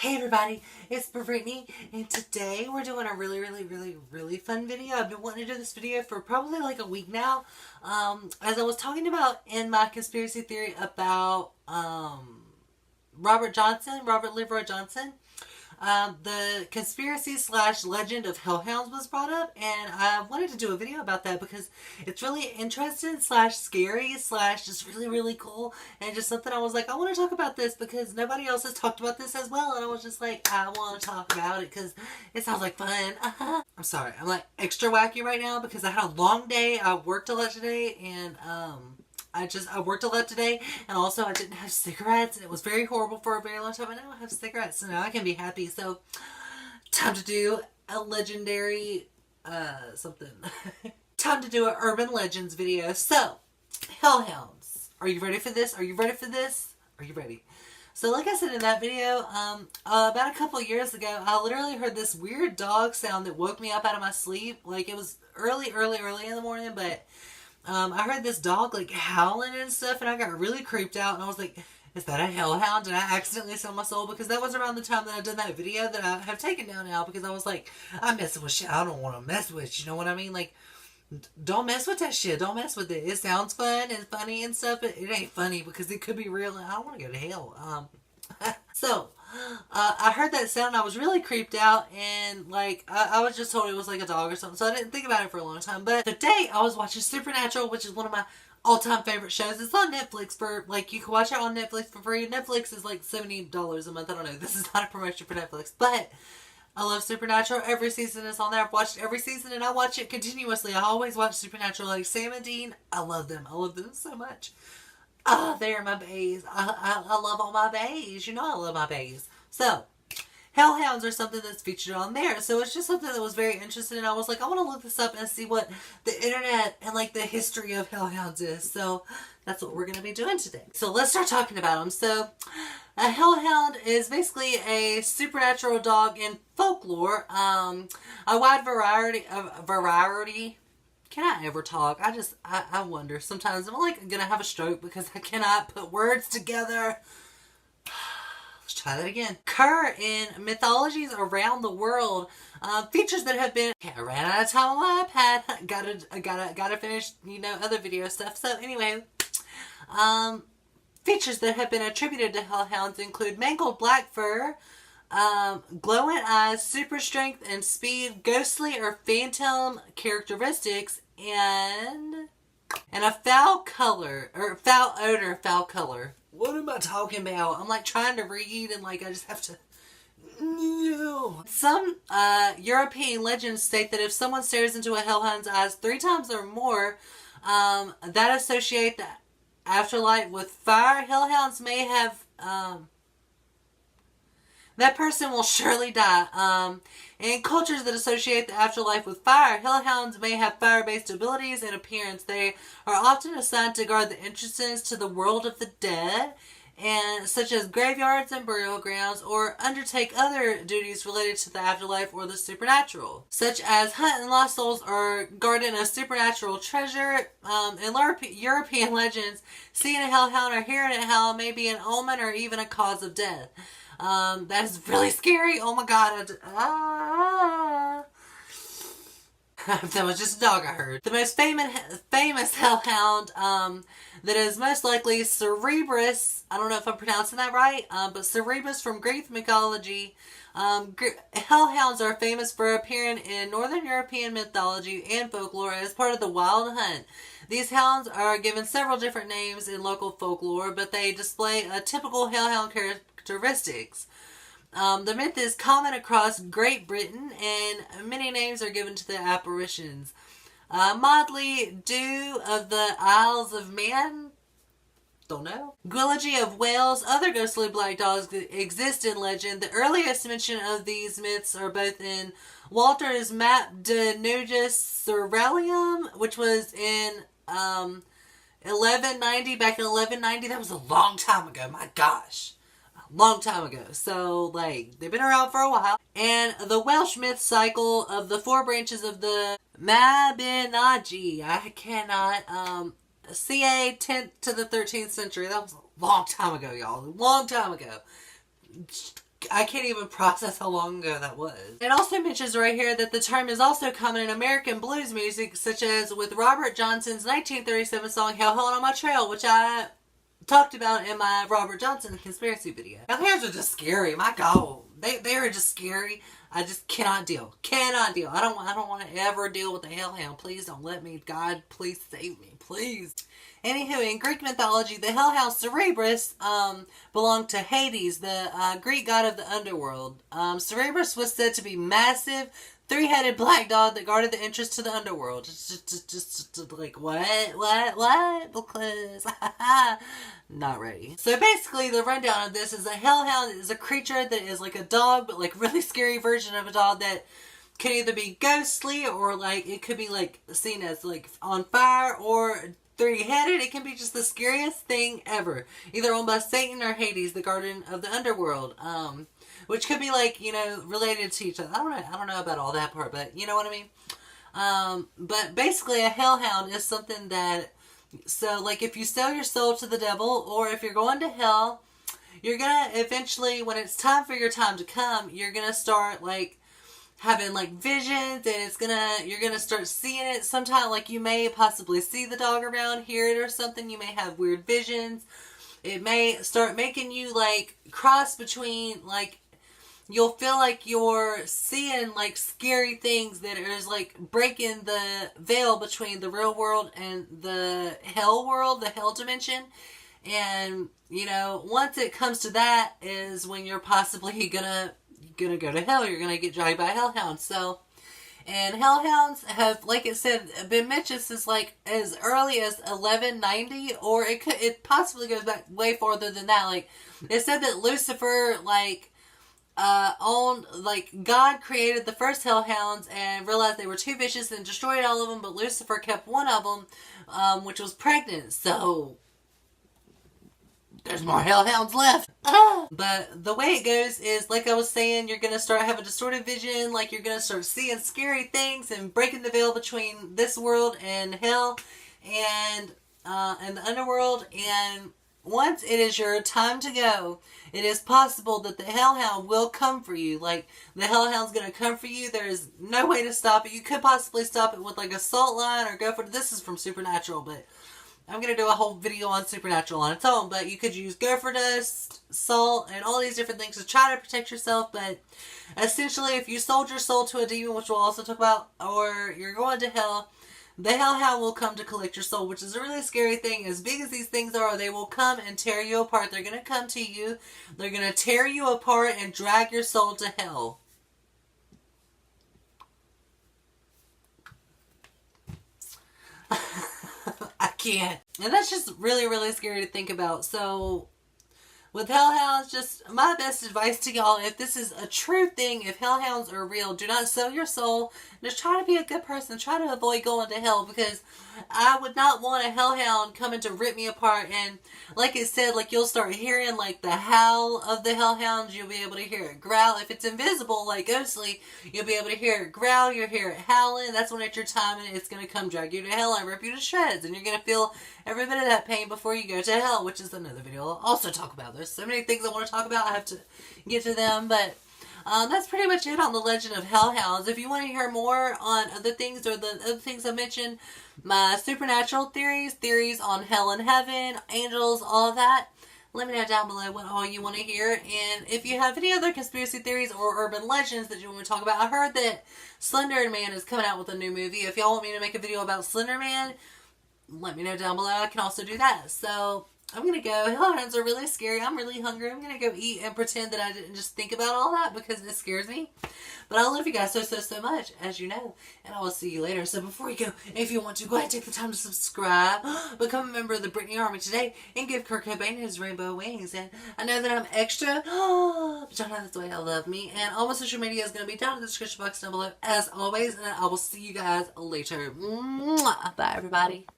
Hey everybody, it's Brittany, and today we're doing a really fun video. I've been wanting to do this video for probably like a week now. As I was talking about in my conspiracy theory about Robert Leroy Johnson. The conspiracy slash legend of Hellhounds was brought up, and I wanted to do a video about that because it's really interesting slash scary slash just really cool, and just something I was like, I want to talk about this because nobody else has talked about this as well, and I was just like, I want to talk about it because it sounds like fun. I'm sorry, I'm like extra wacky right now because I had a long day. I worked a lot today, and I worked a lot today, and also I didn't have cigarettes, and it was very horrible for a very long time. I now I have cigarettes, so now I can be happy. So, time to do a legendary, something. Time to do an urban legends video. So, Hellhounds. Are you ready for this? Are you ready for this? Are you ready? So, like I said in that video, about a couple years ago, I literally heard this weird dog sound that woke me up out of my sleep. Like, it was early in the morning, but I heard this dog like howling and stuff, and I got really creeped out, and I was like, is that a hellhound? Did I accidentally sell my soul? Because that was around the time that I did that video that I have taken down now, because I was like, I'm messing with shit I don't want to mess with, you know what I mean? Like, don't mess with that shit. Don't mess with it. It sounds fun and funny and stuff, but it ain't funny because it could be real, and I don't want to go to hell. So, I heard that sound and I was really creeped out, and like I was just told it was like a dog or something, so I didn't think about it for a long time. But today I was watching Supernatural, which is one of my all-time favorite shows. It's on Netflix for like, you can watch it on Netflix for free. Netflix is like $70 a month. I don't know. This is not a promotion for Netflix, but I love Supernatural. Every season is on there. I've watched every season and I watch it continuously. I always watch Supernatural. Like Sam and Dean, I love them. I love them so much. Ah, they're my baes. I love all my baes. You know I love my baes. So, Hellhounds are something that's featured on there. So it's just something that was very interesting. And I was like, I want to look this up and see what the internet and like the history of Hellhounds is. So that's what we're going to be doing today. So let's start talking about them. So a Hellhound is basically a supernatural dog in folklore. A wide variety. Can I ever talk? I wonder. Sometimes I'm like gonna have a stroke because I cannot put words together. Let's try that again. Occur in mythologies around the world. Features that have been... Okay, I ran out of time on my iPad. Gotta finish, other video stuff. So anyway, features that have been attributed to Hellhounds include mangled black fur, glowing eyes, super strength and speed, ghostly or phantom characteristics, and a foul color, or foul odor, foul color. What am I talking about? I'm like trying to read and like I just have to... No. Some European legends state that if someone stares into a hellhound's eyes 3 times or more, that associate the afterlife with fire. Hellhounds may have... that person will surely die. In cultures that associate the afterlife with fire, hellhounds may have fire-based abilities and appearance. They are often assigned to guard the entrances to the world of the dead, and such as graveyards and burial grounds, or undertake other duties related to the afterlife or the supernatural, such as hunting lost souls or guarding a supernatural treasure. In European legends, seeing a hellhound or hearing it howl may be an omen or even a cause of death. That is really scary. Oh my god. That was just a dog I heard. The most famous hellhound, that is most likely Cerberus. I don't know if I'm pronouncing that right, but Cerberus from Greek mythology. Hellhounds are famous for appearing in Northern European mythology and folklore as part of the Wild Hunt. These hounds are given several different names in local folklore, but they display a typical hellhound characteristics. The myth is common across Great Britain, and many names are given to the apparitions. Maudley Dew of the Isles of Man, don't know. Gwilligy of Wales. Other ghostly black dogs that exist in legend. The earliest mention of these myths are both in Walter's Map de Nugus Cerealium, which was in 1190, back in 1190. That was a long time ago, my gosh. Long time ago. So, like, they've been around for a while. And the Welsh myth cycle of the 4 branches of the Mabinogi. I cannot, ca 10th to the 13th century. That was a long time ago, y'all. A long time ago. I can't even process how long ago that was. It also mentions right here that the term is also common in American blues music, such as with Robert Johnson's 1937 song Hellhound on My Trail, which I talked about in my Robert Johnson conspiracy video. Hellhounds are just scary. My God, they are just scary. I just cannot deal. Cannot deal. I don't want to ever deal with the hellhound. Please don't let me. God, please save me. Please. Anywho, in Greek mythology, the hellhound Cerberus belonged to Hades, the Greek god of the underworld. Cerberus was said to be massive, three-headed black dog that guarded the entrance to the underworld. Just like, what? Because, not ready. So basically, the rundown of this is a hellhound is a creature that is like a dog, but like really scary version of a dog that can either be ghostly or like it could be like seen as like on fire or three-headed. It can be just the scariest thing ever. Either owned by Satan or Hades, the guardian of the underworld. Which could be like, you know, related to each other. I don't know about all that part, but you know what I mean? But basically a hellhound is something that, so like if you sell your soul to the devil or if you're going to hell, you're gonna eventually, when it's time for your time to come, you're gonna start like having like visions, and you're gonna start seeing it sometime. Like you may possibly see the dog around, hear it or something. You may have weird visions. It may start making you like cross between, like you'll feel like you're seeing like scary things that is like breaking the veil between the real world and the hell world, the hell dimension. And you know, once it comes to that is when you're possibly gonna go to hell. You're gonna get dragged by hellhounds. So, and hellhounds have, like it said, been mentioned since like as early as 1190, or it possibly goes back way farther than that. Like it said that Lucifer owned, like God created the first hellhounds and realized they were too vicious and destroyed all of them, but Lucifer kept one of them, which was pregnant. So there's more hellhounds left. But the way it goes is, like I was saying, you're going to start having distorted vision. Like you're going to start seeing scary things and breaking the veil between this world and hell and the underworld. And once it is your time to go, it is possible that the hellhound will come for you. Like the hellhound's going to come for you. There's no way to stop it. You could possibly stop it with like a salt line or go for, this is from Supernatural, but I'm going to do a whole video on Supernatural on its own, but you could use gopher dust, salt, and all these different things to try to protect yourself. But essentially, if you sold your soul to a demon, which we'll also talk about, or you're going to hell, the hellhound will come to collect your soul, which is a really scary thing. As big as these things are, they will come and tear you apart. They're going to come to you. They're going to tear you apart and drag your soul to hell. I can't. And that's just really, really scary to think about. So with hellhounds, just my best advice to y'all, if this is a true thing, if hellhounds are real, do not sell your soul. Just try to be a good person. Try to avoid going to hell, because I would not want a hellhound coming to rip me apart. And like it said, like you'll start hearing like the howl of the hellhounds. You'll be able to hear it growl. If it's invisible, like ghostly, you'll be able to hear it growl. You'll hear it howling. That's when at your time, and it's going to come drag you to hell and rip you to shreds. And you're going to feel every bit of that pain before you go to hell, which is another video I'll also talk about. There's so many things I want to talk about. I have to get to them, but that's pretty much it on the legend of hellhounds. If you want to hear more on other things or the other things I mentioned, my supernatural theories on hell and heaven, angels, all of that, let me know down below what all you want to hear. And if you have any other conspiracy theories or urban legends that you want me to talk about, I heard that Slender Man is coming out with a new movie. If y'all want me to make a video about Slender Man, let me know down below. I can also do that. So I'm going to go. Hellhounds are really scary. I'm really hungry. I'm going to go eat and pretend that I didn't just think about all that, because it scares me. But I love you guys so much, as you know. And I will see you later. So before you go, if you want to, go ahead and take the time to subscribe. Become a member of the Britney Army today. And give Kurt Cobain his rainbow wings. And I know that I'm extra. But y'all know that's the way I love me. And all my social media is going to be down in the description box down below, as always. And I will see you guys later. Mwah. Bye, everybody.